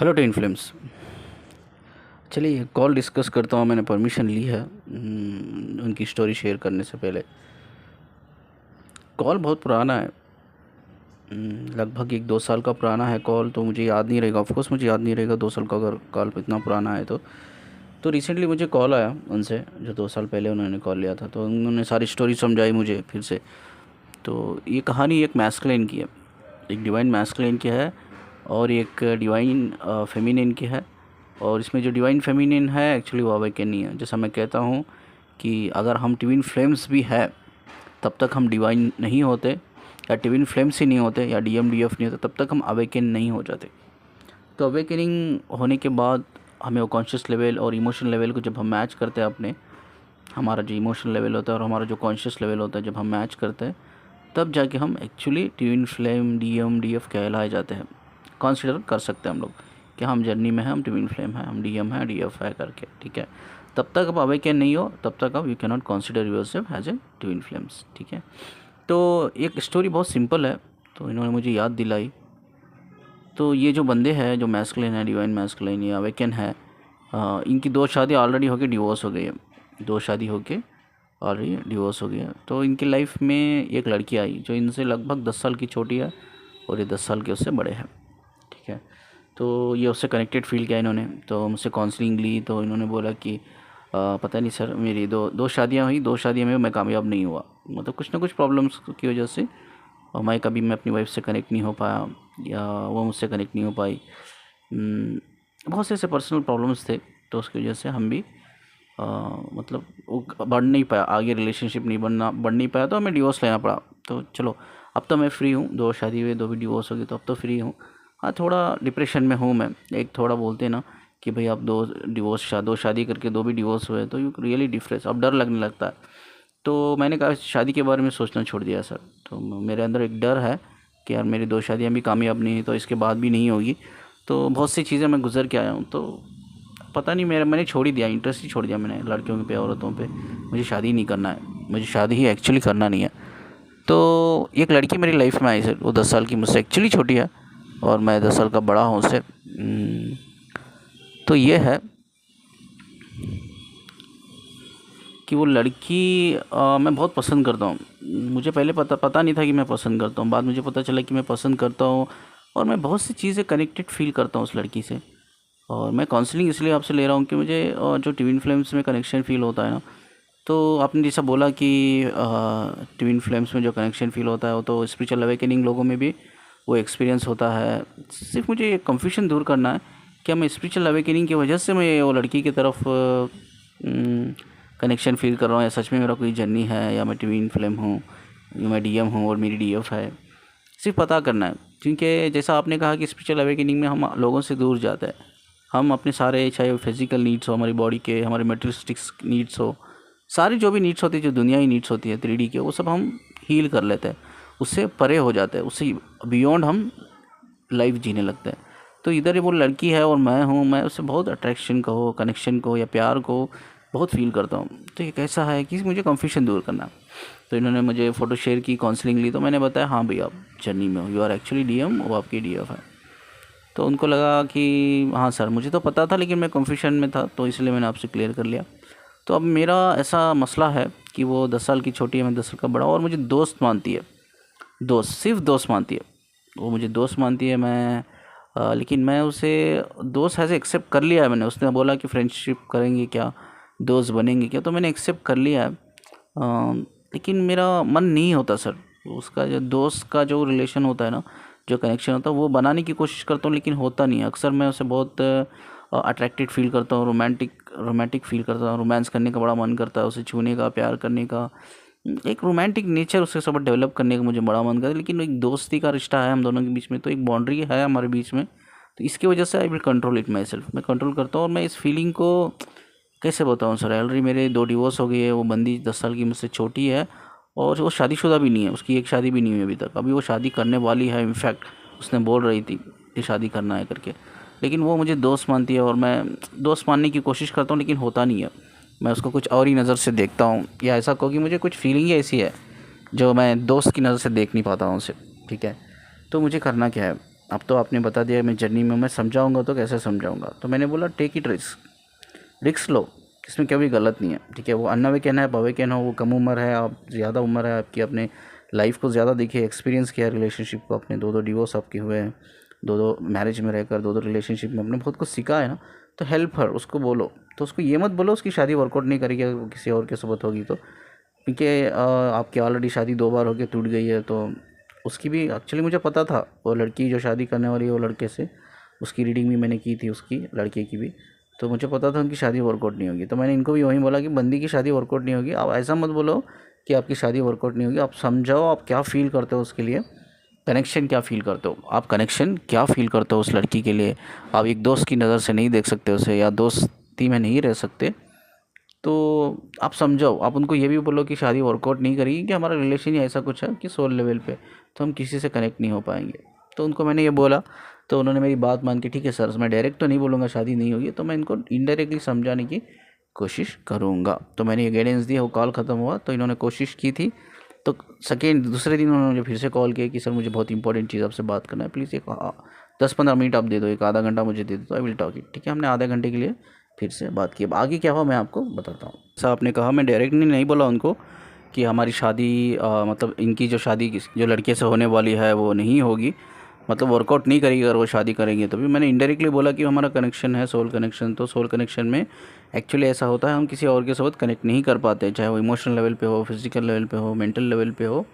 Hello tin films. चलिए call discuss करता हूँ। मैंने परमिशन ली है उनकी स्टोरी शेयर करने से पहले। कॉल बहुत पुराना है, लगभग 1-2 साल का पुराना है कॉल। तो मुझे याद नहीं रहेगा, ऑफकोर्स मुझे याद नहीं रहेगा 2 साल का अगर कॉल इतना पुराना है तो रिसेंटली मुझे कॉल आया उनसे, जो 2 साल पहले उन्होंने कॉल लिया था। तो उन्होंने सारी स्टोरी समझाई मुझे फिर से। तो ये कहानी एक मैस्कुलिन की है, एक डिवाइन मैस्कुलिन की है और एक डिवाइन फेमिनिन की है। और इसमें जो डिवाइन फेमिनिन है एक्चुअली वो अवेकनिंग है। जैसा मैं कहता हूँ कि अगर हम ट्विन फ्लेम्स भी है तब तक हम डिवाइन नहीं होते, या ट्विन फ्लेम्स ही नहीं होते, या डीएम डीएफ नहीं होते, तब तक हम अवेकन नहीं हो जाते। तो अवेकनिंग होने के बाद हमें वो कॉन्शियस लेवल और इमोशन लेवल को जब हम मैच करते हैं अपने, हमारा जो इमोशन लेवल होता है और हमारा जो कॉन्शियस लेवल होता है, जब हम मैच करते हैं तब जाके हम actually twin flame DM DF कहलाए जाते हैं। कंसिडर कर सकते हैं हम लोग कि हम जर्नी में हैं, हम ट्विन फ्लेम हैं, हम डीएम हैं, डीएफ है करके, ठीक है। तब तक आप अवेकन नहीं हो, तब तक आप you can not consider yourself as a twin flames, ठीक है। तो एक स्टोरी बहुत सिंपल है, तो इन्होंने मुझे याद दिलाई। तो ये जो बंदे हैं, जो मैस्कुलिन है, डिवाइन मैस्कुलिन या अवेकन है, इनकी 2 शादी ऑलरेडी होके डिवोर्स हो गई है। 2 शादी होके ऑलरेडी डिवोर्स हो गया। तो इनकी लाइफ में एक लड़की आई जो इनसे लगभग 10 साल की छोटी है और ये 10 साल के उससे बड़े हैं, ठीक है। तो ये उससे कनेक्टेड फील किया इन्होंने, तो मुझसे काउंसलिंग ली। तो इन्होंने बोला कि पता नहीं सर, मेरी दो दो शादियाँ हुई, 2 शादियों में मैं कामयाब नहीं हुआ, मतलब कुछ ना कुछ प्रॉब्लम्स की वजह से। और मैं अपनी वाइफ से कनेक्ट नहीं हो पाया, या वो मुझसे कनेक्ट नहीं हो पाई। बहुत से ऐसे पर्सनल प्रॉब्लम्स थे, तो उसकी वजह से हम भी मतलब वो बढ़ नहीं पाया, आगे रिलेशनशिप नहीं बढ़ नहीं पाया, तो हमें डिवोर्स लेना पड़ा। तो चलो, अब तो मैं फ्री हूँ, 2 शादी हुई, 2 भी डिवोर्स हो गई, तो अब तो फ्री हूँ। हाँ, थोड़ा डिप्रेशन में हूँ मैं। एक थोड़ा बोलते हैं ना कि भाई आप 2 शादी करके 2 भी डिवोर्स हुए, तो यू रियली डिप्रेस, अब डर लगने लगता है। तो मैंने कहा शादी के बारे में सोचना छोड़ दिया सर। तो मेरे अंदर एक डर है कि यार मेरी 2 शादियाँ भी कामयाब नहीं हुई, तो इसके बाद भी नहीं होगी। तो बहुत सी चीज़ें मैं गुजर के आया हूँ, तो पता नहीं मैंने छोड़ ही दिया, इंटरेस्ट ही छोड़ दिया मैंने लड़कियों पे, औरतों पे। मुझे शादी ही नहीं करना है, मुझे शादी ही एक्चुअली करना नहीं है। तो एक लड़की मेरी लाइफ में आई सर, वो 10 साल की मुझसे एक्चुअली छोटी है और मैं 10 साल का बड़ा हूँ उससे। तो ये है कि वो लड़की मैं बहुत पसंद करता हूँ। मुझे पहले पता नहीं था कि मैं पसंद करता हूँ, बाद मुझे पता चला कि मैं पसंद करता हूँ। और मैं बहुत सी चीज़ें कनेक्टेड फील करता हूँ उस लड़की से। और मैं काउंसलिंग इसलिए आपसे ले रहा हूँ कि मुझे जो ट्विन फ्लेम्स में कनेक्शन फ़ील होता है ना, तो आपने जैसा बोला कि ट्विन फ्लेम्स में जो कनेक्शन फ़ील होता है वो तो स्पिरिचुअल अवेकनिंग लोगों में भी वो एक्सपीरियंस होता है। सिर्फ मुझे एक कन्फ्यूजन दूर करना है, क्या मैं स्पिरिचुअल अवेकनिंग की वजह से मैं वो लड़की की तरफ कनेक्शन फ़ील कर रहा हूँ, या सच में मेरा कोई जर्नी है, या मैं ट्विन फ्लेम हूँ, या मैं डीएम हूँ और मेरी डीएफ है। सिर्फ पता करना है, क्योंकि जैसा आपने कहा कि स्पिरिचुअल अवेकनिंग में हम लोगों से दूर जाते हैं। हम अपने सारे, चाहे वो फिज़िकल नीड्स हो हमारी बॉडी के, हमारे मटेरियलिस्टिक्स नीड्स हो, सारी जो भी नीड्स होती है, जो दुनियावी नीड्स होती है 3D के, वो सब हम हील कर लेते हैं, उससे परे हो जाते हैं, उससे बियॉन्ड हम लाइफ जीने लगते हैं। तो इधर ये वो लड़की है और मैं हूँ, मैं उससे बहुत अट्रैक्शन कहो, कनेक्शन को या प्यार को बहुत फील करता हूँ। तो ये कैसा है कि मुझे कन्फ्यूजन दूर करना है। तो इन्होंने मुझे फ़ोटो शेयर की, काउंसलिंग ली, तो मैंने बताया हाँ भैया आप जर्नी में हो, यू आर एक्चुअली डीएम, वो आपकी डीएफ है। तो उनको लगा कि हाँ सर, मुझे तो पता था लेकिन मैं कन्फ्यूजन में था, तो इसलिए मैंने आपसे क्लियर कर लिया। तो अब मेरा ऐसा मसला है कि वो 10 साल की छोटी है, मैं 10 साल का बड़ा हूँ, और मुझे दोस्त मानती है, दोस्त, सिर्फ दोस्त मानती है। वो मुझे दोस्त मानती है। लेकिन मैं उसे दोस्त ऐसे एक्सेप्ट कर लिया है मैंने। उसने बोला कि फ्रेंडशिप करेंगे क्या, दोस्त बनेंगे क्या, तो मैंने एक्सेप्ट कर लिया है। लेकिन मेरा मन नहीं होता सर, उसका जो दोस्त का जो रिलेशन होता है ना, जो कनेक्शन होता है, वो बनाने की कोशिश करता हूँ लेकिन होता नहीं है। अक्सर मैं उसे बहुत अट्रैक्टेड फील करता हूँ, रोमांटिक फील करता हूँ, रोमांस करने का बड़ा मन करता है, उसे छूने का, प्यार करने का, एक रोमांटिक नेचर उसके साथ डेवलप करने का मुझे बड़ा मन करता है। लेकिन एक दोस्ती का रिश्ता है हम दोनों के बीच में, तो एक बाउंड्री है हमारे बीच में, तो इसकी वजह से I will control it my self, मैं कंट्रोल करता हूँ। और मैं इस फीलिंग को कैसे बताऊँ सर, ऑलरेडी मेरे 2 डिवोर्स हो गई है। वो बंदी 10 साल की मुझसे छोटी है और वो शादीशुदा भी नहीं है, उसकी एक शादी भी नहीं हुई अभी तक। अभी वो शादी करने वाली है, इनफैक्ट उसने बोल रही थी कि शादी करना है करके। लेकिन वो मुझे दोस्त मानती है और मैं दोस्त मानने की कोशिश करता हूँ लेकिन होता नहीं है। मैं उसको कुछ और ही नज़र से देखता हूँ, या ऐसा कहो कि मुझे कुछ फीलिंग ही ऐसी है जो मैं दोस्त की नज़र से देख नहीं पाता हूँ उसे, ठीक है। तो मुझे करना क्या है, अब तो आपने बता दिया, मैं जर्नी में मैं समझाऊंगा तो कैसे समझाऊंगा। तो मैंने बोला टेक इट रिस्क लो, इसमें क्या भी गलत नहीं है, ठीक है। वो अन्ना वे कहना है भवे कहना हो, वो कम उम्र है, आप ज़्यादा उम्र है आपकी, अपने लाइफ को ज़्यादा देखिए, एक्सपीरियंस किया है रिलेशनशिप को, अपने 2 डिवोर्स आपके हुए हैं, 2 मैरिज में रहकर, 2 रिलेशनशिप में अपने बहुत कुछ सीखा है ना। तो हेल्प हर, उसको बोलो। तो उसको ये मत बोलो उसकी शादी वर्कआउट नहीं करेगी अगर वो किसी और के साथ होगी तो, क्योंकि आपकी ऑलरेडी शादी 2 बार होके टूट गई है। तो उसकी भी एक्चुअली मुझे पता था, वो लड़की जो शादी करने वाली है वो लड़के से, उसकी रीडिंग भी मैंने की थी उसकी लड़के की भी। तो मुझे पता था उनकी शादी वर्कआउट नहीं होगी। तो मैंने इनको भी वही बोला कि बंदी की शादी वर्कआउट नहीं होगी। आप ऐसा मत बोलो कि आपकी शादी वर्कआउट नहीं होगी, आप समझाओ आप क्या फ़ील करते हो उसके लिए, कनेक्शन क्या फ़ील करते हो, आप कनेक्शन क्या फ़ील करते हो उस लड़की के लिए। आप एक दोस्त की नज़र से नहीं देख सकते उसे, या दोस्ती में नहीं रह सकते। तो आप समझाओ, आप उनको ये भी बोलो कि शादी वर्कआउट नहीं करेगी, कि हमारा रिलेशन ही ऐसा कुछ है कि सोल लेवल पे तो हम किसी से कनेक्ट नहीं हो पाएंगे। तो उनको मैंने ये बोला, तो उन्होंने मेरी बात मान के ठीक है सर, मैं डायरेक्ट तो नहीं बोलूँगा शादी नहीं होगी, तो मैं इनको इनडायरेक्टली समझाने की कोशिश करूँगा। तो मैंने ये गाइडेंस दिया, वो कॉल ख़त्म हुआ तो इन्होंने कोशिश की थी। तो दूसरे दिन उन्होंने मुझे फिर से कॉल किया कि सर मुझे बहुत इंपॉर्टेंट चीज़ आपसे बात करना है, प्लीज़ एक 10-15 मिनट आप दे दो, एक आधा घंटा मुझे दे दो, आई विल टॉक इट। ठीक है, हमने आधे घंटे के लिए फिर से बात की। अब आगे क्या हुआ मैं आपको बताता हूँ। ऐसा आपने कहा, मैं डायरेक्टली नहीं बोला उनको कि हमारी शादी मतलब इनकी जो शादी जो लड़के से होने वाली है वो नहीं होगी, मतलब वर्कआउट नहीं करेगी अगर वो शादी करेंगे तो भी। मैंने इनडायरेक्टली बोला कि हमारा कनेक्शन है सोल कनेक्शन, तो सोल कनेक्शन में एक्चुअली ऐसा होता है हम किसी और के साथ कनेक्ट नहीं कर पाते, चाहे वो इमोशनल लेवल पे हो, फिजिकल लेवल पे हो, मेंटल लेवल पे हो,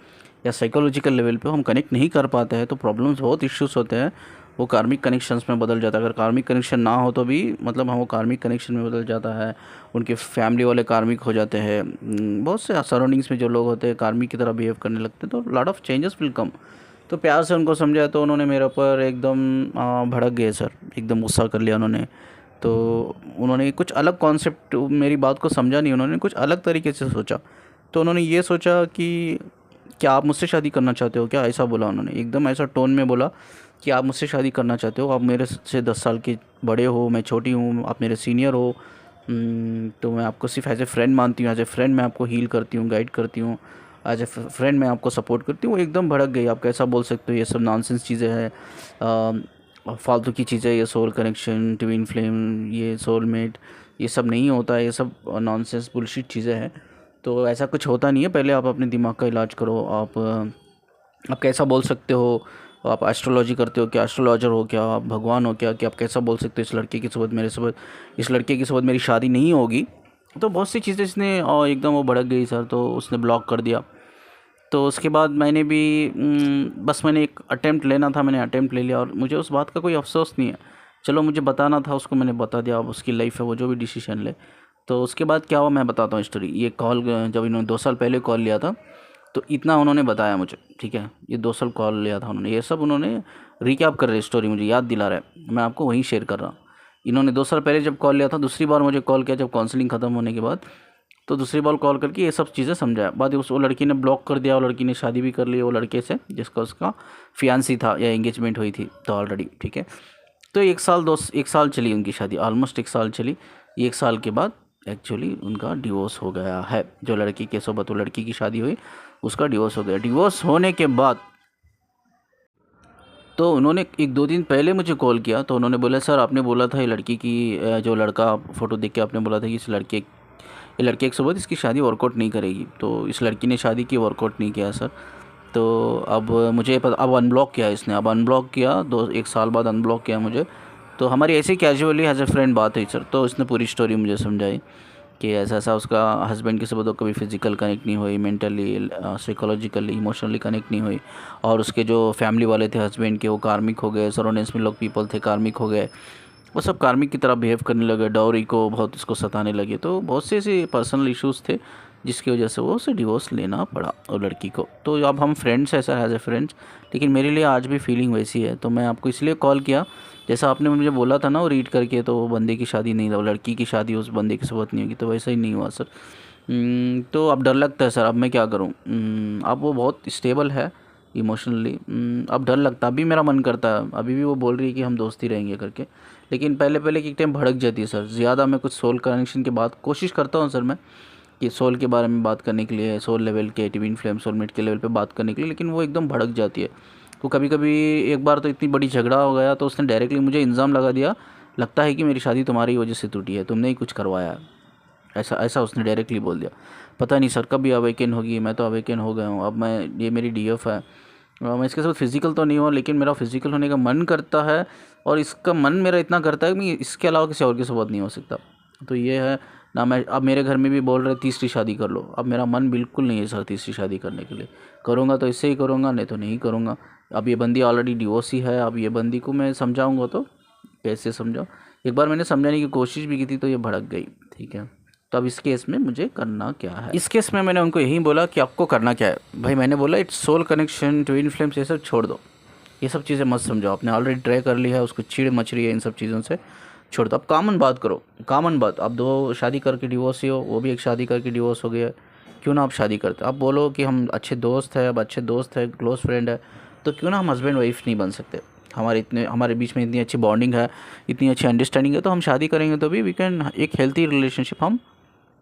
या साइकोलॉजिकल लेवल पे हो, हम कनेक्ट नहीं कर पाते हैं। तो प्रॉब्लम्स बहुत इश्यूज होते हैं, वो कार्मिक कनेक्शंस में बदल जाता है। अगर कार्मिक कनेक्शन ना हो तो भी मतलब हम वो कार्मिक कनेक्शन में बदल जाता है, उनके फैमिली वाले कार्मिक हो जाते हैं, बहुत से सराउंडिंग्स में जो लोग होते हैं कार्मिक की तरह बिहेव करने लगते हैं, तो lot of changes will come. तो प्यार से उनको समझाया तो उन्होंने मेरे ऊपर एकदम भड़क गए सर, एकदम गुस्सा कर लिया उन्होंने। तो उन्होंने कुछ अलग कॉन्सेप्ट, मेरी बात को समझा नहीं, उन्होंने कुछ अलग तरीके से सोचा। तो उन्होंने ये सोचा कि क्या आप मुझसे शादी करना चाहते हो क्या, ऐसा बोला उन्होंने, एकदम ऐसा टोन में बोला कि आप मुझसे शादी करना चाहते हो, आप मेरे से 10 साल के बड़े हो, मैं छोटी हूँ, आप मेरे सीनियर हो। तो मैं आपको सिर्फ एज ए फ्रेंड मानती हूँ, एज ए फ्रेंड मैं आपको हील करती हूँ, गाइड करती हूँ, एज ए फ्रेंड मैं आपको सपोर्ट करती हूँ। वो एकदम भड़क गई, आप कैसा बोल सकते हो, ये सब नॉनसेंस चीज़ें हैं, फालतू की चीज़ें, ये सोल कनेक्शन, ट्विन फ्लेम, ये सोलमेट, ये सब नहीं होता है, ये सब नॉनसेंस बुलशिट चीज़ें हैं। तो ऐसा कुछ होता नहीं है, पहले आप अपने दिमाग का इलाज करो। आप कैसा बोल सकते हो, आप एस्ट्रोलॉजी करते हो क्या, एस्ट्रोलॉजर हो क्या, आप भगवान हो क्या, कि आप कैसा बोल सकते हो इस लड़के की साथ मेरे साथ, इस लड़के की साथ मेरी शादी नहीं होगी। तो बहुत सी चीज़ें इसने, और एकदम वो भड़क गई सर, तो उसने ब्लॉक कर दिया। तो उसके बाद मैंने भी बस मैंने एक अटेम्प्ट लेना था, मैंने अटेम्प्ट ले लिया, और मुझे उस बात का कोई अफसोस नहीं है। चलो मुझे बताना था उसको, मैंने बता दिया, अब उसकी लाइफ है, वो जो भी डिसीजन ले। तो उसके बाद क्या हुआ मैं बताता हूँ स्टोरी। ये कॉल जब इन्होंने 2 साल पहले कॉल लिया था, तो इतना उन्होंने बताया मुझे, ठीक है। ये 2 साल कॉल लिया था उन्होंने, ये सब उन्होंने रिकैप कर रहे स्टोरी, मुझे याद दिला रहे हैं, मैं आपको वहीं शेयर कर रहा हूँ। इन्होंने 2 साल पहले जब कॉल लिया था, दूसरी बार मुझे कॉल किया जब काउंसलिंग ख़त्म होने के बाद, तो दूसरी बार कॉल करके ये सब चीज़ें समझाया। बाद उस वो लड़की ने ब्लॉक कर दिया, वो लड़की ने शादी भी कर ली वो लड़के से जिसका उसका फियांसी था या एंगेजमेंट हुई थी तो ऑलरेडी, ठीक है। तो 1 साल चली उनकी शादी, ऑलमोस्ट 1 साल चली। 1 साल के बाद एक्चुअली उनका डिवोर्स हो गया है। जो लड़की के सोबत वो लड़की की शादी हुई, उसका डिवोर्स हो गया। डिवोर्स होने के बाद तो उन्होंने 1-2 दिन पहले मुझे कॉल किया, तो उन्होंने बोला सर आपने बोला था ये लड़की की जो लड़का फ़ोटो देख के आपने बोला था कि इस लड़के ये लड़के के साथ इसकी शादी वर्कआउट नहीं करेगी। तो इस लड़की ने शादी की, वर्कआउट नहीं किया सर। तो अब मुझे पता, अब अनब्लॉक किया इसने, अब अनब्लॉक किया, 1 साल बाद अनब्लॉक किया मुझे। तो हमारी ऐसे कैजुअली एज ए फ्रेंड बात हुई सर, तो इसने पूरी स्टोरी मुझे समझाई कि ऐसा ऐसा उसका हस्बैंड के साथ तो कभी फिज़िकल कनेक्ट नहीं हुई, मेंटली, साइकोलॉजिकली, इमोशनली कनेक्ट नहीं हुई। और उसके जो फैमिली वाले थे हस्बैंड के, वो कार्मिक हो गए, सराउंडिंग्स में लोग पीपल थे कार्मिक हो गए, वो सब कार्मिक की तरह बिहेव करने लगे, डाउरी को बहुत उसको सताने लगे। तो बहुत से ऐसे पर्सनल इश्यूज़ थे जिसकी वजह से वो उसे डिवोर्स लेना पड़ा और लड़की को। तो अब हम फ्रेंड्स ऐसा एज ए फ्रेंड्स, लेकिन मेरे लिए आज भी फीलिंग वैसी है। तो मैं आपको इसलिए कॉल किया, जैसा आपने मुझे बोला था ना वो रीड करके, तो वो बंदे की शादी नहीं, वो लड़की की शादी उस बंदे के साथ नहीं होगी, तो वैसा ही नहीं हुआ सर। तो अब डर लगता है सर, अब मैं क्या करूँ। अब वो बहुत स्टेबल है इमोशनली, अब डर लगता, अभी मेरा मन करता है, अभी भी वो बोल रही है कि हम दोस्ती रहेंगे करके, लेकिन पहले पहले की टाइम भड़क जाती है सर ज़्यादा। मैं कुछ सोल कनेक्शन की बात कोशिश करता हूँ सर मैं, कि सोल के बारे में बात करने के लिए, सोल लेवल के, ट्विन फ्लेम सोलमेट के लेवल पे बात करने के लिए, लेकिन वो एकदम भड़क जाती है। वो कभी कभी एक बार तो इतनी बड़ी झगड़ा हो गया तो उसने डायरेक्टली मुझे इल्ज़ाम लगा दिया, लगता है कि मेरी शादी तुम्हारी वजह से टूटी है, तुमने ही कुछ करवाया है। ऐसा ऐसा उसने डायरेक्टली बोल दिया। पता नहीं सर कब भी अवेकन होगी, मैं तो अवेकन हो गया हूँ। अब मैं, ये मेरी डीएफ है, मैं इसके साथ फिज़िकल तो नहीं हुआ, लेकिन मेरा फिज़िकल होने का मन करता है, और इसका मन मेरा इतना करता है कि मैं इसके अलावा किसी और के साथ नहीं हो सकता। तो ये है ना। मैं अब मेरे घर में भी बोल रहे तीसरी शादी कर लो, अब मेरा मन बिल्कुल नहीं है सर तीसरी शादी करने के लिए। करूँगा तो इससे ही करूँगा, नहीं तो नहीं करूँगा। अब ये बंदी ऑलरेडी डिवोर्सी है, अब ये बंदी को मैं समझाऊँगा तो कैसे समझाऊँ। एक बार मैंने समझाने की कोशिश भी की थी तो ये भड़क गई, ठीक है। तो अब इस केस में मुझे करना क्या है? इस केस में मैंने उनको यही बोला कि आपको करना क्या है भाई। मैंने बोला it's soul connection, twin flames, ये सब छोड़ दो, ये सब चीज़ें मत समझो। आपने ऑलरेडी ट्राई कर लिया है, उसको चिड़ मच रही है इन सब चीज़ों से, छोड़ दो। अब कॉमन बात करो, कॉमन बात। अब दो शादी करके डिवोर्स ही हो, वो भी एक शादी करके डिवोर्स हो गया, क्यों ना आप शादी करते। आप बोलो कि हम अच्छे दोस्त हैं, अब अच्छे दोस्त हैं, क्लोज फ्रेंड है, तो क्यों ना हम हस्बैंड वाइफ नहीं बन सकते। हमारे बीच में इतनी अच्छी बॉन्डिंग है, इतनी अच्छी अंडरस्टैंडिंग है, तो हम शादी करेंगे तो भी वी कैन, एक हेल्थी रिलेशनशिप हम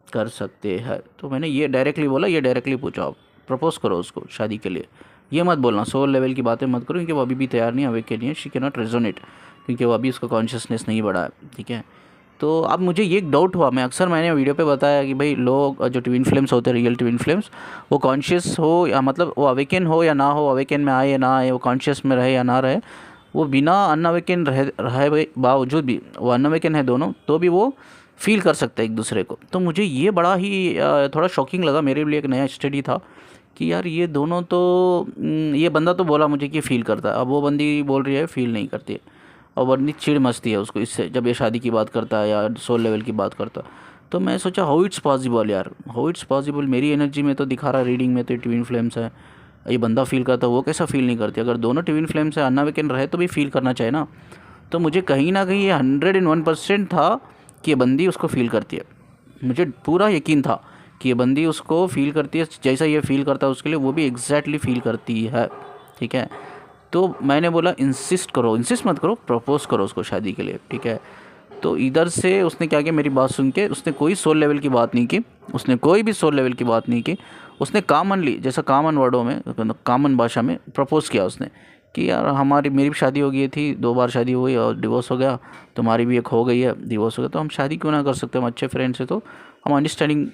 कर सकते हैं। तो मैंने ये डायरेक्टली बोला, ये डायरेक्टली पूछा, आप प्रपोज करो उसको शादी के लिए। ये मत बोलना सोल लेवल की बातें मत करो, क्योंकि वो अभी भी तैयार नहीं है, अवेक नहीं है, शी कैन नॉट रेजोनेट, क्योंकि वो अभी उसका कॉन्शियसनेस नहीं बढ़ा है, ठीक है। तो अब मुझे ये एक डाउट हुआ, मैंने वीडियो पे बताया कि भाई लोग जो ट्विन फ्लेम्स होते हैं, रियल ट्विन फ्लेम्स, वो कॉन्शियस हो या मतलब वो अवेकन हो या ना हो, अवेकन में आए या ना आए, वो कॉन्शियस में रहे या ना रहे, वो बिना अनअवेकन रहे बावजूद भी, वो अनअवेकन है दोनों, तो भी वो फील कर सकते हैं एक दूसरे को। तो मुझे ये बड़ा ही थोड़ा शॉकिंग लगा, मेरे लिए एक नया स्टडी था कि यार ये दोनों तो ये बंदा तो बोला मुझे कि फ़ील करता है, अब वो बंदी बोल रही है फ़ील नहीं करती है, और बंदी चिढ़ मचती है उसको इससे जब ये शादी की बात करता है या सोल लेवल की बात करता है। तो मैं सोचा हाउ इट्स पॉसिबल यार, हाउ इट्स पॉसिबल, मेरी एनर्जी में तो दिखा रहा है, रीडिंग में तो ट्विन फ्लेम्स है, ये बंदा फील करता है, वो कैसा फील नहीं करती। अगर दोनों ट्विन फ्लेम्स है, अनअवेकन रहे तो भी फील करना चाहिए ना। तो मुझे कहीं ना कहीं ये 101% था कि ये बंदी उसको फ़ील करती है। मुझे पूरा यकीन था कि ये बंदी उसको फ़ील करती है, जैसा ये फ़ील करता है उसके लिए वो भी एग्जैक्टली फ़ील करती है, ठीक है। तो मैंने बोला इंसिस्ट करो, इंसिस्ट मत करो, प्रपोज करो उसको शादी के लिए, ठीक है। तो इधर से उसने क्या किया, मेरी बात सुन के उसने कोई सोल लेवल की बात नहीं की, उसने कोई भी सोल लेवल की बात नहीं की। उसने कॉमनली, जैसा कॉमन वर्डों में, कॉमन भाषा में प्रपोज किया उसने कि यार मेरी भी शादी हो गई थी, 2 बार शादी हुई और डिवोर्स हो गया, तुम्हारी भी एक हो गई है, डिवोर्स हो गया, तो हम शादी क्यों ना कर सकते, हम अच्छे फ्रेंड्स हैं, तो हम अंडरस्टैंडिंग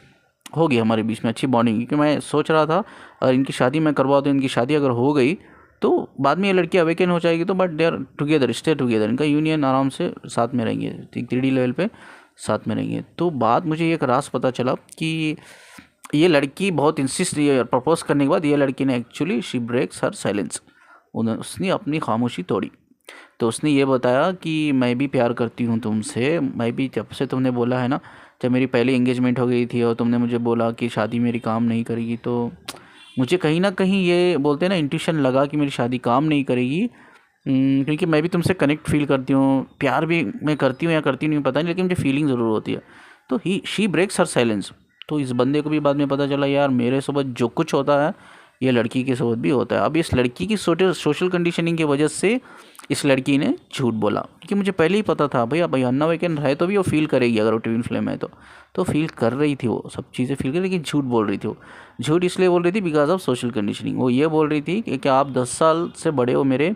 होगी हमारे बीच में, अच्छी बॉन्डिंग। क्योंकि मैं सोच रहा था अगर इनकी शादी मैं करवा दूँ, इनकी शादी अगर हो गई तो बाद में ये लड़की अवेकन हो जाएगी, तो but they are together, stay together, इनका यूनियन आराम से साथ में रहेंगे, 3D लेवल पे साथ में रहेंगे। तो बाद मुझे एक राज पता चला कि ये लड़की बहुत इंसिस्ट रही है, प्रपोज करने के बाद ये लड़की ने actually she breaks her silence, उसने अपनी खामोशी तोड़ी। तो उसने ये बताया कि मैं भी प्यार करती हूँ तुमसे, मैं भी, जब से तुमने बोला है ना, जब मेरी पहली एंगेजमेंट हो गई थी और तुमने मुझे बोला कि शादी मेरी काम नहीं करेगी, तो मुझे कहीं ना कहीं ये बोलते हैं ना इंट्यूशन लगा कि मेरी शादी काम नहीं करेगी। क्योंकि मैं भी तुमसे कनेक्ट फील करती हूँ, प्यार भी मैं करती हूँ या करती नहीं पता नहीं, लेकिन मुझे फीलिंग ज़रूर होती है। तो शी ब्रेक्स हर साइलेंस। तो इस बंदे को भी बाद में पता चला यार मेरे साथ जो कुछ होता है ये लड़की के साथ भी होता है। अब इस लड़की की सोशल कंडीशनिंग की वजह से इस लड़की ने झूठ बोला, क्योंकि मुझे पहले ही पता था भाई अनअवेकन है तो भी वो फील करेगी, अगर वो ट्विन फ्लेम है तो फील कर रही थी, वो सब चीज़ें फील कर, लेकिन झूठ बोल रही थी वो। झूठ इसलिए बोल रही थी बिकॉज ऑफ सोशल कंडीशनिंग। वो ये बोल रही थी कि आप 10 साल से बड़े हो मेरे,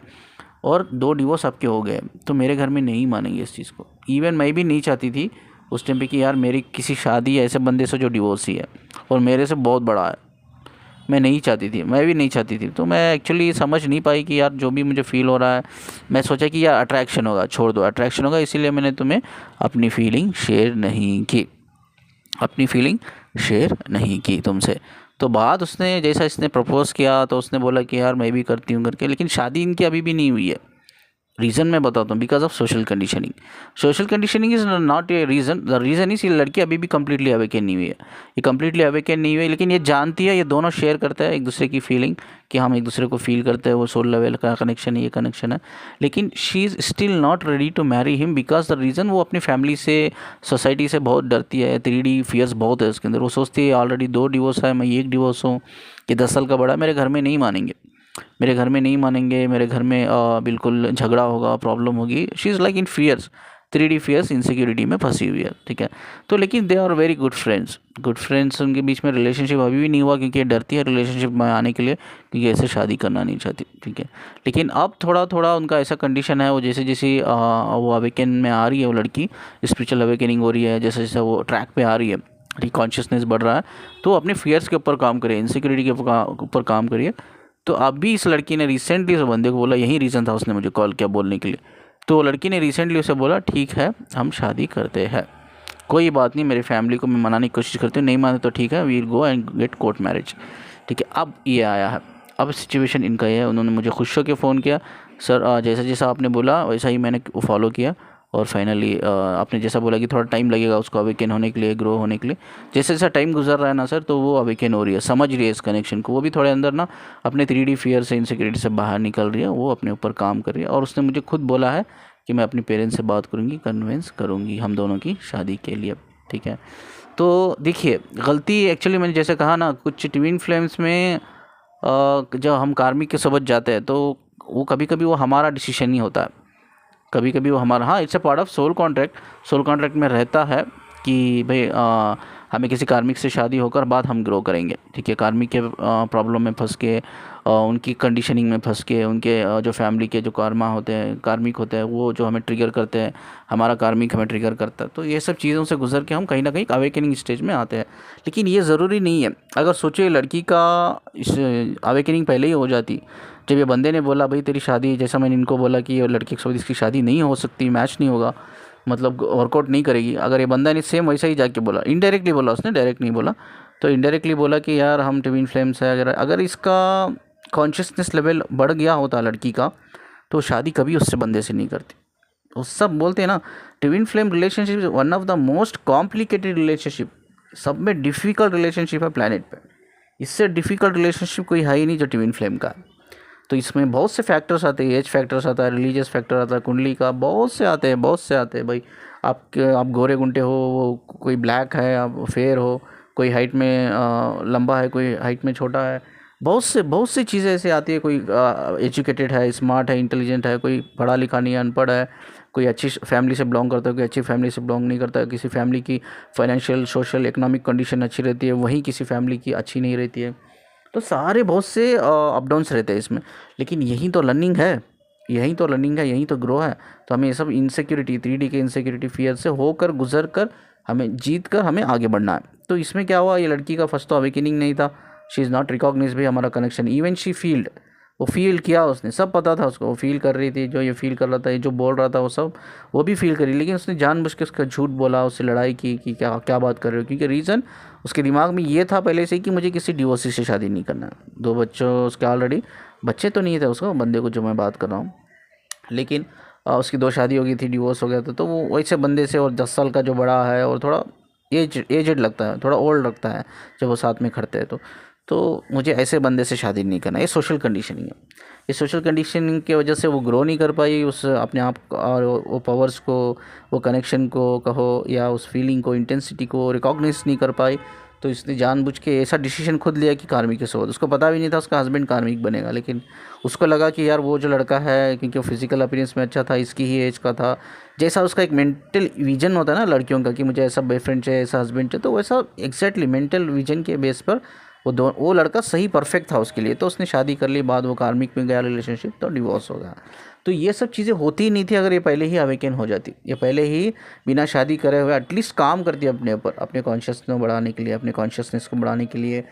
और 2 डिवोर्स आपके हो गए, तो मेरे घर में नहीं मानेंगे इस चीज़ को। इवन मैं भी नहीं चाहती थी उस टाइम पे कि यार मेरी किसी शादी ऐसे बंदे से जो डिवोर्स ही है और मेरे से बहुत बड़ा है, मैं नहीं चाहती थी, मैं भी नहीं चाहती थी। तो मैं एक्चुअली समझ नहीं पाई कि यार जो भी मुझे फ़ील हो रहा है, मैं सोचा कि यार अट्रैक्शन होगा, छोड़ दो अट्रैक्शन होगा, इसीलिए मैंने तुम्हें अपनी फीलिंग शेयर नहीं की, अपनी फीलिंग शेयर नहीं की तुमसे। तो बाद उसने, जैसा इसने प्रपोज़ किया तो उसने बोला कि यार मैं भी करती हूँ करके, लेकिन शादी इनकी अभी भी नहीं हुई है। रीज़न मैं बताता हूँ, because of social conditioning. Social conditioning is not a reason, the reason is ये लड़की अभी भी कम्प्लीटली अवेकन नहीं हुई है, ये कम्प्लीटली अवेकन नहीं हुई है, लेकिन ये जानती है, ये दोनों शेयर करते हैं एक दूसरे की फीलिंग कि हम एक दूसरे को फील करते हैं, वो सोल लेवल का कनेक्शन है, ये कनेक्शन है। लेकिन she is still not ready to marry him, because the reason वो अपनी फैमिली से, सोसाइटी से बहुत डरती है, 3D फियर्स बहुत है उसके अंदर। वो सोचती है ऑलरेडी 2 डिवोर्स है, मैं एक डिवोर्स हूँ, ये 10 साल का बड़ा, मेरे घर में नहीं मानेंगे, मेरे घर में नहीं मानेंगे, मेरे घर में बिल्कुल झगड़ा होगा, प्रॉब्लम होगी। She is like in fears 3D fears insecurity में फंसी हुई है, ठीक है। तो लेकिन they are very good friends उनके बीच में रिलेशनशिप अभी भी नहीं हुआ, क्योंकि ये डरती है रिलेशनशिप में आने के लिए, क्योंकि ऐसे शादी करना नहीं चाहती, ठीक है। लेकिन अब थोड़ा थोड़ा उनका ऐसा कंडीशन है, वो जैसे जैसे वो अवेकन में आ रही है, वो लड़की स्पिरिचुअल अवेकनिंग हो रही है, जैसे जैसे वो ट्रैक पे आ रही है, कॉन्शियसनेस बढ़ रहा है, तो अपने फियर्स के ऊपर काम करिए, इनसिक्योरिटी के ऊपर काम करिए। तो अभी इस लड़की ने रिसेंटली उस बंदे को बोला, यही रीज़न था उसने मुझे कॉल किया बोलने के लिए, तो लड़की ने रिसेंटली उसे बोला ठीक है हम शादी करते हैं, कोई बात नहीं, मेरी फैमिली को मैं मनाने की कोशिश करती हूँ, नहीं माने तो ठीक है, we'll go and get court marriage, ठीक है। अब ये आया है, अब सिचुएशन इनका ये है, उन्होंने मुझे खुश होकर फ़ोन किया, सर जैसा जैसा आपने बोला वैसा ही मैंने फॉलो किया, और फाइनली आपने जैसा बोला कि थोड़ा टाइम लगेगा उसको अवेकन होने के लिए, ग्रो होने के लिए, जैसे जैसा टाइम गुजर रहा है ना सर, तो वो अवेकन हो रही है, समझ रही है इस कनेक्शन को, वो भी थोड़े अंदर ना अपने 3D फियर से, इनसिक्योरिटी से बाहर निकल रही है, वो अपने ऊपर काम कर रही है, और उसने मुझे खुद बोला है कि मैं अपने पेरेंट्स से बात करूँगी, कन्विंस करूँगी हम दोनों की शादी के लिए, ठीक है। तो देखिए गलती एक्चुअली मैंने जैसे कहा ना, कुछ ट्विन फ्लेम्स में जब हम कार्मिक के समझ जाते हैं, तो वो कभी कभी वो हमारा डिसीजन नहीं होता है, कभी कभी वो हमारा, हाँ it's a part of soul contract में रहता है कि भाई हमें किसी कार्मिक से शादी होकर बाद हम ग्रो करेंगे, ठीक है। कार्मिक के प्रॉब्लम में फंस के, उनकी कंडीशनिंग में फंस के, उनके जो फैमिली के जो कर्मा होते हैं, कार्मिक होते हैं, वो जो हमें ट्रिगर करते हैं, हमारा कार्मिक हमें ट्रिगर करता है, तो ये सब चीज़ों से गुजर के हम कहीं ना कहीं अवेकनिंग स्टेज में आते हैं। लेकिन ये ज़रूरी नहीं है, अगर सोचिए लड़की का इस अवेकनिंग पहले ही हो जाती, जब ये बंदे ने बोला भाई तेरी शादी, जैसा मैंने इनको बोला कि ये लड़की के साथ इसकी शादी नहीं हो सकती, मैच नहीं होगा, मतलब वर्कआउट नहीं करेगी, अगर ये बंदा ने सेम वैसा ही जाके बोला, इनडायरेक्टली बोला उसने, डायरेक्ट नहीं बोला, तो इनडायरेक्टली बोला कि यार हम ट्विन फ्लेम्स है, अगर इसका कॉन्शियसनेस लेवल बढ़ गया होता लड़की का, तो शादी कभी उससे बंदे से नहीं करती। वो सब बोलते हैं ना, twin flame relationship is one of the most complicated relationship, सब में डिफ़िकल्ट रिलेशनशिप है प्लानट पे, इससे डिफ़िकल्ट रिलेशनशिप कोई है ही नहीं जो ट्विन फ्लेम का है। तो इसमें बहुत से फैक्टर्स आते हैं, एज फैक्टर्स आता है, रिलीजियस फैक्टर आता है, कुंडली का, बहुत से आते हैं, बहुत से आते हैं भाई। आप गोरे गुंटे हो, वो कोई ब्लैक है, आप फेयर हो, कोई हाइट में लंबा है, कोई हाइट में छोटा है, बहुत सी चीज़ें ऐसे आती है, कोई एजुकेटेड है, स्मार्ट है, इंटेलिजेंट है, कोई पढ़ा लिखा नहीं है, अनपढ़ है, कोई अच्छी फैमिली से बिलोंग करता है, कोई अच्छी फैमिली से बिलोंग नहीं करता है, किसी फैमिली की फाइनेंशियल सोशल इकोनॉमिक कंडीशन अच्छी रहती है, वहीं किसी फैमिली की अच्छी नहीं रहती है, तो सारे बहुत से अप डाउन्स रहते हैं इसमें। लेकिन यही तो लर्निंग है, यही तो लर्निंग है, यही तो ग्रो है। तो हमें ये सब इनसिक्योरिटी, 3D के इनसिक्योरिटी फियर से होकर गुजर कर हमें जीत कर हमें आगे बढ़ना है। तो इसमें क्या हुआ, ये लड़की का फर्स्ट तो अवेकनिंग नहीं था, शी इज़ नॉट रिकॉग्नाइज भाई हमारा कनेक्शन, इवन शी फील्ड, वो फील किया उसने, सब पता था उसको, वो फील कर रही थी, जो ये फील कर रहा था, ये जो बोल रहा था वो सब वो भी फील करी, लेकिन उसने जानबूझ के उसका झूठ बोला, उससे लड़ाई की कि क्या क्या बात कर रहे हो, क्योंकि रीज़न उसके दिमाग में ये था पहले से ही कि मुझे किसी डिवोर्सी से शादी नहीं करना है। 2 बच्चों उसके ऑलरेडी, बच्चे तो नहीं थे उसको, बंदे को जो मैं बात कर रहा हूँ, लेकिन उसकी 2 शादी हो गई थी, डिवोर्स हो गया था, तो वो वैसे बंदे से, और 10 साल का जो बड़ा है और थोड़ा एजेड लगता है, थोड़ा ओल्ड लगता है जब वो साथ में खड़ते हैं, तो मुझे ऐसे बंदे से शादी नहीं करना। ये सोशल कंडीशनिंग है, ये सोशल कंडीशनिंग की वजह से वो ग्रो नहीं कर पाई उस अपने आप और वो पावर्स को, वो कनेक्शन को कहो, या उस फीलिंग को, इंटेंसिटी को रिकॉग्नाइज नहीं कर पाई। तो इसने जानबूझ के ऐसा डिसीजन खुद लिया कि कार्मिक के साथ, उसको पता भी नहीं था उसका हस्बैंड कार्मिक बनेगा, लेकिन उसको लगा कि यार वो जो लड़का है, क्योंकि वो फिजिकल अपीयरेंस में अच्छा था, इसकी ही एज का था, जैसा उसका एक मेंटल विजन होता है ना लड़कियों का कि मुझे ऐसा बॉयफ्रेंड चाहिए, ऐसा हस्बैंड चाहिए, तो वैसा एग्जैक्टली मेंटल विजन के बेस पर वो लड़का सही परफेक्ट था उसके लिए, तो उसने शादी कर ली, बाद वो कार्मिक में गया रिलेशनशिप, तो डिवोर्स हो गया। तो ये सब चीज़ें होती ही नहीं थी अगर ये पहले ही अवेकन हो जाती, ये पहले ही बिना शादी करे हुए एटलीस्ट काम करती अपने ऊपर, अपने कॉन्शियसनेस बढ़ाने के लिए, अपने कॉन्शियसनेस को बढ़ाने के लिए,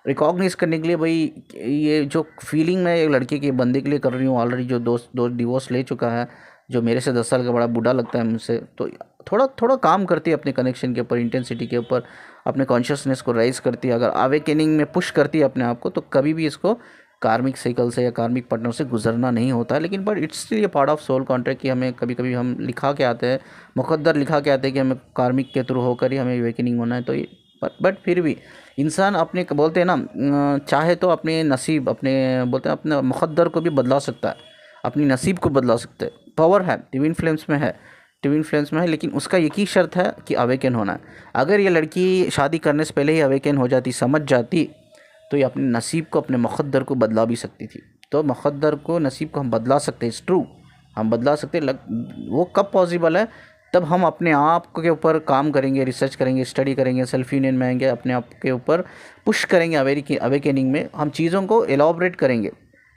रिकॉग्नाइज करने के लिए, भाई ये जो फीलिंग मैं एक लड़के के बंदे के लिए कर रही हूँ, ऑलरेडी जो दो डिवोर्स ले चुका है, जो मेरे से 10 साल का बड़ा बूढ़ा लगता है मुझसे, तो थोड़ा थोड़ा काम करती है अपने कनेक्शन के ऊपर, इंटेंसिटी के ऊपर, अपने कॉन्शियसनेस को राइज करती है, अगर अवेकनिंग में पुश करती है अपने आप को, तो कभी भी इसको कार्मिक साइकिल से या कार्मिक पार्टनर से गुजरना नहीं होता है। लेकिन बट इट्स स्टिल ये पार्ट ऑफ सोल कॉन्ट्रैक्ट कि हमें कभी कभी हम लिखा के आते हैं, मुकद्दर लिखा के आते हैं कि हमें कार्मिक के थ्रू होकर ही हमें अवेकनिंग होना है। तो ये बट फिर भी इंसान अपने बोलते हैं ना, चाहे तो अपने नसीब, अपने बोलते हैं अपने मुकद्दर को भी बदला सकता है, अपनी नसीब को बदला सकते हैं, पावर है, ट्विन फ्लेम्स में है, ट्विन फ्लेम्स में है, लेकिन उसका एक ही शर्त है कि अवेकन होना है। अगर ये लड़की शादी करने से पहले ही अवेकन हो जाती, समझ जाती, तो ये अपने नसीब को, अपने मुकद्दर को बदला भी सकती थी। तो मुकद्दर को, नसीब को हम बदला सकते हैं, इट्स ट्रू, हम बदला सकते हैं। वो कब पॉसिबल है तब हम अपने आप के ऊपर काम करेंगे, रिसर्च करेंगे, स्टडी करेंगे, सेल्फ यूनियन में आएंगे, अपने आप के ऊपर पुश करेंगे। अवेकनिंग में हम चीज़ों को एलॉबरेट करेंगे,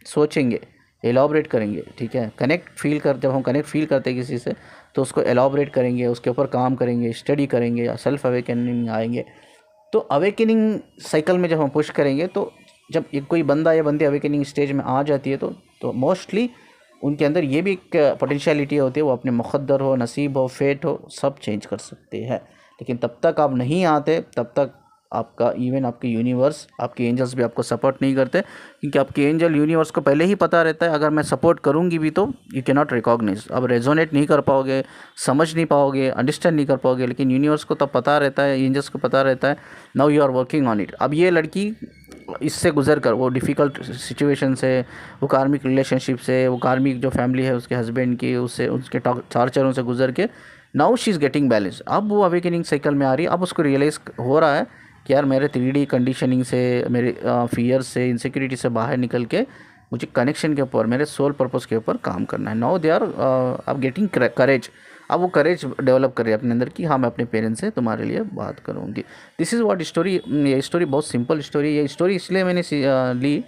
सोचेंगे, एलॉबरेट करेंगे, ठीक है। जब हम कनेक्ट फील करते हैं किसी से तो उसको एलॉबरेट करेंगे, उसके ऊपर काम करेंगे, स्टडी करेंगे, या सेल्फ अवेकनिंग आएंगे। तो अवेकनिंग साइकिल में जब हम पुश करेंगे तो जब एक कोई बंदा या बंदी अवेकनिंग स्टेज में आ जाती है तो मोस्टली उनके अंदर ये भी एक पोटेंशियलिटी होती है, वो अपने मुक़द्दर हो, नसीब हो, फेट हो, सब चेंज कर सकते हैं। लेकिन तब तक आप नहीं आते, तब तक आपका इवन आपके यूनिवर्स, आपके एंजल्स भी आपको सपोर्ट नहीं करते, क्योंकि आपके एंजल यूनिवर्स को पहले ही पता रहता है अगर मैं सपोर्ट करूँगी भी तो यू कैन नॉट रिकॉग्नाइज, अब रेजोनेट नहीं कर पाओगे, समझ नहीं पाओगे, अंडरस्टैंड नहीं कर पाओगे। लेकिन यूनिवर्स को तब पता रहता है, एंजल्स को पता रहता है, now you are working on it. अब ये लड़की इससे गुजर कर, वो डिफ़िकल्ट सिचुएशन से, वो कार्मिक रिलेशनशिप से, वो कार्मिक जो फैमिली है उसके हस्बैंड की, उससे उसके टार्चरों से गुजर के now she is getting balance. अब वो अवेकनिंग साइकिल में आ रही है। अब उसको रियलाइज़ हो रहा है कि यार मेरे 3D कंडीशनिंग से, मेरे फियर से, इनसिक्योरिटी से बाहर निकल के मुझे कनेक्शन के ऊपर, मेरे सोल पर्पस के ऊपर काम करना है। नाउ दे आर अब गेटिंग करेज। अब वो करेज डेवलप कर रहे हैं अपने अंदर कि हाँ मैं अपने पेरेंट्स से तुम्हारे लिए बात करूँगी। This is what story. ये स्टोरी बहुत सिंपल स्टोरी। ये स्टोरी इसलिए मैंने ली,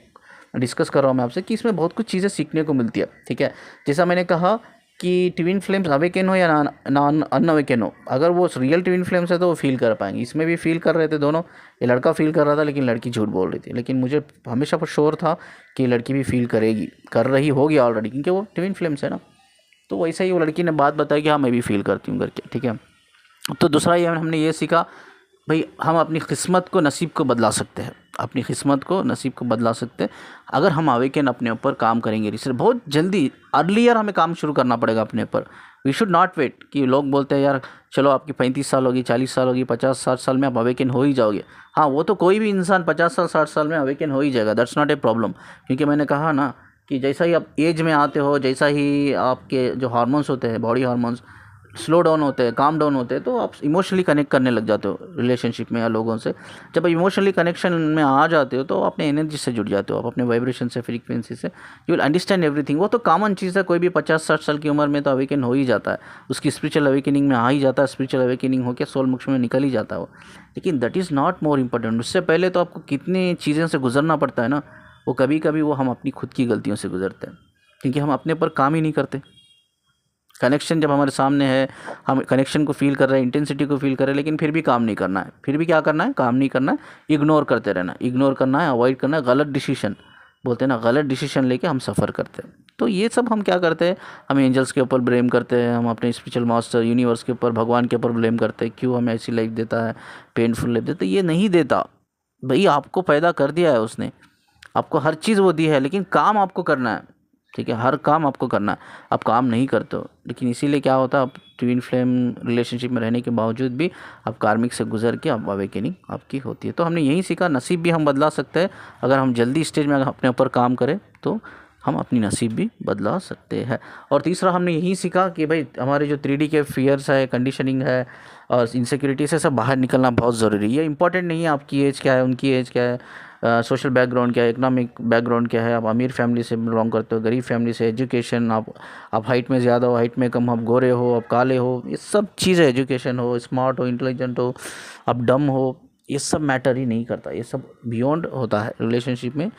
डिस्कस कर रहा हूँ मैं आपसे, कि इसमें बहुत कुछ चीज़ें सीखने को मिलती है, ठीक है। जैसा मैंने कहा कि ट्विन फ्लेम्स अवेकन हो या अनअवेकन हो, अगर वो रियल ट्विन फ्लेम्स है तो वो फील कर पाएंगे। इसमें भी फील कर रहे थे दोनों, ये लड़का फील कर रहा था लेकिन लड़की झूठ बोल रही थी। लेकिन मुझे हमेशा पर श्योर था कि लड़की भी फील करेगी, कर रही होगी ऑलरेडी, क्योंकि वो ट्विन फ्लेम्स है ना। तो वैसे ही वो लड़की ने बात बताई कि हाँ मैं भी फील करती हूँ करके, ठीक है। तो दूसरा ये हमने ये सीखा, भाई हम अपनी किस्मत को, नसीब को बदला सकते हैं, अपनी किस्मत को, नसीब को बदला सकते हैं अगर हम अवेकन अपने ऊपर काम करेंगे। रिसर्च बहुत जल्दी, अर्लियर हमें काम शुरू करना पड़ेगा अपने ऊपर। वी शुड नॉट वेट कि लोग बोलते हैं यार चलो आपकी 35 साल होगी, 40 साल होगी, 50-60 साल में आप अवेकन हो ही जाओगे। हाँ वो तो कोई भी इंसान 50 साल 60 साल में अवेकन हो ही जाएगा, दैट्स नॉट ए प्रॉब्लम। क्योंकि मैंने कहा ना कि जैसा ही आप एज में आते हो, जैसा ही आपके जो हार्मोन्स होते हैं, बॉडी हार्मोन्स स्लो डाउन होते हैं, काम डाउन होते हैं, तो आप इमोशनली कनेक्ट करने लग जाते हो रिलेशनशिप में या लोगों से। जब आप इमोशनली कनेक्शन में आ जाते हो तो आप अपने एनर्जी से जुड़ जाते हो, आप अपने वाइब्रेशन से, फ्रीक्वेंसी से, यू विल अंडरस्टैंड एवरीथिंग। वो तो कॉमन चीज़ है, कोई भी 50-60 साल की उम्र में तो अवेकन हो ही जाता है, उसकी स्पिरिचुअल अवेकनिंग में आ ही जाता है, स्पिरिचुअल अवेकनिंग होकर सोल मोक्ष में निकल ही जाता है वो। लेकिन that is not more important. उससे पहले तो आपको कितनी चीज़ों से गुजरना पड़ता है ना, वो कभी कभी वो हम अपनी खुद की गलतियों से गुजरते हैं, क्योंकि हम अपने पर काम ही नहीं करते। कनेक्शन जब हमारे सामने है, हम कनेक्शन को फील कर रहे हैं, इंटेंसिटी को फील कर रहे हैं, लेकिन फिर भी काम नहीं करना है। फिर भी क्या करना है? काम नहीं करना है, इग्नोर करते रहना, इग्नोर करना है, अवॉइड करना है। गलत डिसीजन बोलते हैं ना, गलत डिसीजन लेके हम सफ़र करते हैं। तो ये सब हम क्या करते हैं, हम एंजल्स के ऊपर ब्लेम करते हैं, हम अपने स्पिरिचुअल मास्टर, यूनिवर्स के ऊपर, भगवान के ऊपर ब्लेम करते हैं, क्यों हमें ऐसी लाइफ देता है, पेनफुल लाइफ देता है। ये नहीं देता भाई, आपको पैदा कर दिया है उसने, आपको हर चीज़ वो दी है, लेकिन काम आपको करना है, ठीक है। हर काम आपको करना है, आप काम नहीं करते हो। लेकिन इसीलिए क्या होता है, आप ट्विन फ्लेम रिलेशनशिप में रहने के बावजूद भी आप कार्मिक से गुजर के आप अवेकनिंग आपकी होती है। तो हमने यही सीखा, नसीब भी हम बदला सकते हैं अगर हम जल्दी स्टेज में अपने ऊपर काम करें, तो हम अपनी नसीब भी बदला सकते हैं। और तीसरा हमने यही सीखा कि भाई हमारे जो 3D के फियर्स है, कंडीशनिंग है और इनसिक्योरिटी से सब बाहर निकलना बहुत ज़रूरी है। ये इंपॉर्टेंट नहीं है आपकी एज क्या है, उनकी एज क्या है, सोशल बैकग्राउंड क्या है, इकोनॉमिक बैकग्राउंड क्या है, आप अमीर फैमिली से बिलोंग करते हो, गरीब फैमिली से, एजुकेशन, आप हाइट में ज़्यादा हो, हाइट में कम, आप गोरे हो, आप काले हो, ये सब चीज़ें, एजुकेशन हो, स्मार्ट हो, इंटेलिजेंट हो, आप डम हो, ये सब मैटर ही नहीं करता। ये सब बियॉन्ड होता है रिलेशनशिप में,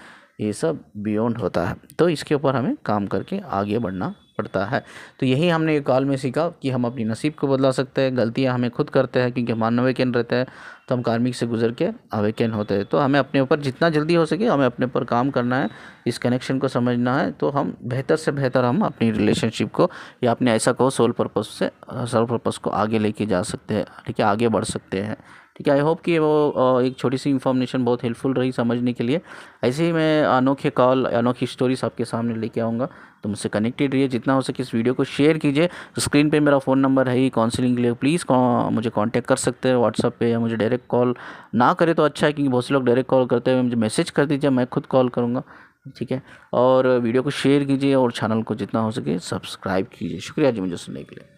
ये सब बियॉन्ड होता है। तो इसके ऊपर हमें काम करके आगे बढ़ना पड़ता है। तो यही हमने एक कॉल में सीखा कि हम अपनी नसीब को बदला सकते हैं। गलतियां हमें खुद करते हैं क्योंकि हम अनअवेकन रहते हैं, तो हम कार्मिक से गुजर के अवेकन होते हैं। तो हमें अपने ऊपर जितना जल्दी हो सके हमें अपने ऊपर काम करना है, इस कनेक्शन को समझना है, तो हम बेहतर से बेहतर हम अपनी रिलेशनशिप को या अपने ऐसा कहो सोल पर्पस को आगे लेके जा सकते हैं, ठीक है, आगे बढ़ सकते हैं। ठीक है, आई होप कि वो एक छोटी सी इन्फॉर्मेशन बहुत हेल्पफुल रही समझने के लिए। ऐसे ही मैं अनोखे कॉल, अनोखी स्टोरीज आपके सामने लेके आऊँगा, तो मुझसे कनेक्टेड रहिए। जितना हो सके इस वीडियो को शेयर कीजिए। स्क्रीन पे मेरा फ़ोन नंबर है ही, काउंसलिंग के लिए प्लीज़ मुझे कांटेक्ट कर सकते हैं व्हाट्सअप पे, या मुझे डायरेक्ट कॉल ना करे तो अच्छा है, क्योंकि बहुत से लोग डायरेक्ट कॉल करते हैं। मुझे मैसेज कर दीजिए, मैं खुद कॉल करूँगा, ठीक है। और वीडियो को शेयर कीजिए और चैनल को जितना हो सके सब्सक्राइब कीजिए। शुक्रिया जी मुझे सुनने के लिए।